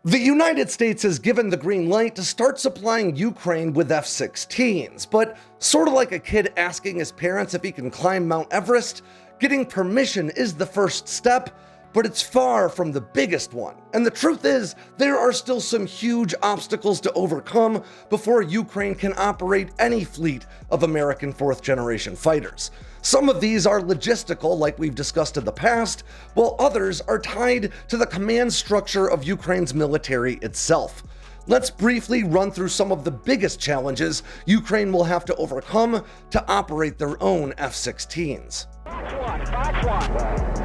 The United States has given the green light to start supplying Ukraine with F-16s, but sort of like a kid asking his parents if he can climb Mount Everest, getting permission is the first step, but it's far from the biggest one. And the truth is, there are still some huge obstacles to overcome before Ukraine can operate any fleet of American fourth-generation fighters. Some of these are logistical, like we've discussed in the past, while others are tied to the command structure of Ukraine's military itself. Let's briefly run through some of the biggest challenges Ukraine will have to overcome to operate their own F-16s. Box one.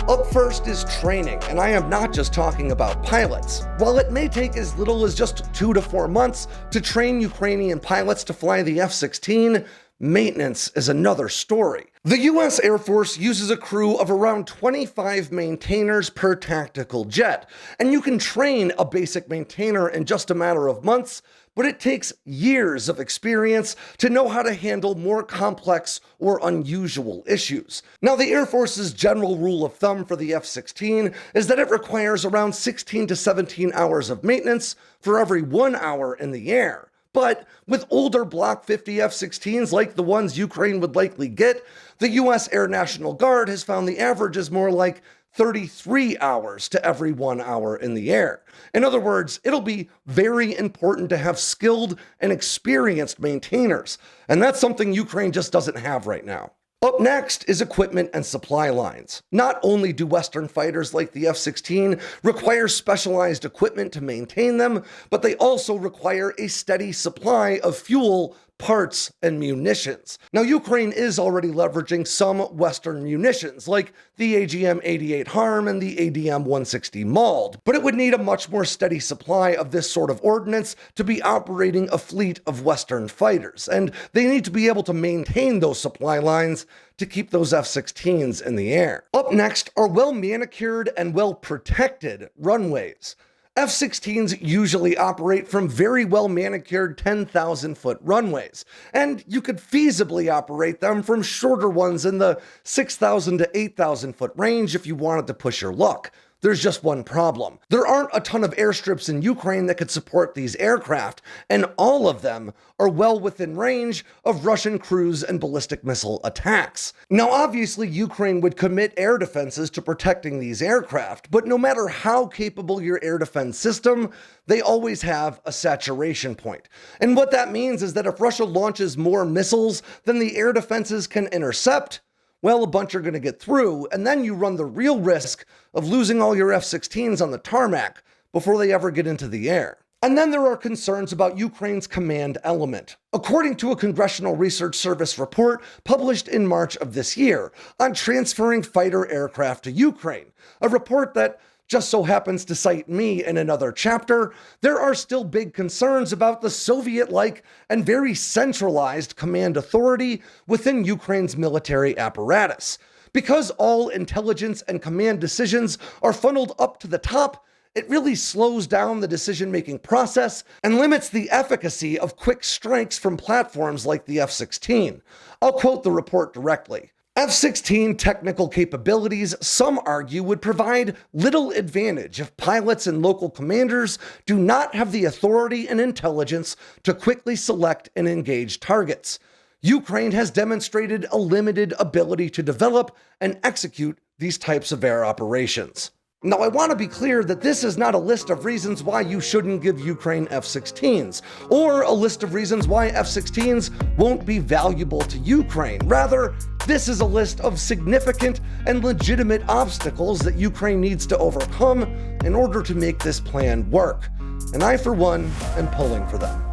Up first is training, and I am not just talking about pilots. While it may take as little as just 2 to 4 months to train Ukrainian pilots to fly the F-16, maintenance is another story. The US Air Force uses a crew of around 25 maintainers per tactical jet, and you can train a basic maintainer in just a matter of months, but it takes years of experience to know how to handle more complex or unusual issues. Now, the Air Force's general rule of thumb for the F-16 is that it requires around 16 to 17 hours of maintenance for every 1 hour in the air. But with older Block 50 F-16s like the ones Ukraine would likely get, the US Air National Guard has found the average is more like 33 hours to every 1 hour in the air. In other words, it'll be very important to have skilled and experienced maintainers, and that's something Ukraine just doesn't have right now. Up next is equipment and supply lines. Not only do Western fighters like the F-16 require specialized equipment to maintain them, but they also require a steady supply of fuel, parts, and munitions. Now, Ukraine is already leveraging some Western munitions, like the AGM-88 HARM and the ADM-160 MALD, but it would need a much more steady supply of this sort of ordnance to be operating a fleet of Western fighters, and they need to be able to maintain those supply lines to keep those F-16s in the air. Up next are well-manicured and well-protected runways. F-16s usually operate from very well-manicured 10,000-foot runways, and you could feasibly operate them from shorter ones in the 6,000 to 8,000-foot range if you wanted to push your luck. There's just one problem. There aren't a ton of airstrips in Ukraine that could support these aircraft, and all of them are well within range of Russian cruise and ballistic missile attacks. Now, obviously, Ukraine would commit air defenses to protecting these aircraft, but no matter how capable your air defense system, they always have a saturation point. And what that means is that if Russia launches more missiles than the air defenses can intercept, well, a bunch are going to get through, and then you run the real risk of losing all your F-16s on the tarmac before they ever get into the air. And then there are concerns about Ukraine's command element. According to a Congressional Research Service report published in March of this year on transferring fighter aircraft to Ukraine, a report that just so happens to cite me in another chapter, there are still big concerns about the Soviet-like and very centralized command authority within Ukraine's military apparatus. Because all intelligence and command decisions are funneled up to the top, it really slows down the decision-making process and limits the efficacy of quick strikes from platforms like the F-16. I'll quote the report directly. F-16 technical capabilities, some argue, would provide little advantage if pilots and local commanders do not have the authority and intelligence to quickly select and engage targets. Ukraine has demonstrated a limited ability to develop and execute these types of air operations. Now, I want to be clear that this is not a list of reasons why you shouldn't give Ukraine F-16s, or a list of reasons why F-16s won't be valuable to Ukraine. Rather, this is a list of significant and legitimate obstacles that Ukraine needs to overcome in order to make this plan work. And I, for one, am pulling for them.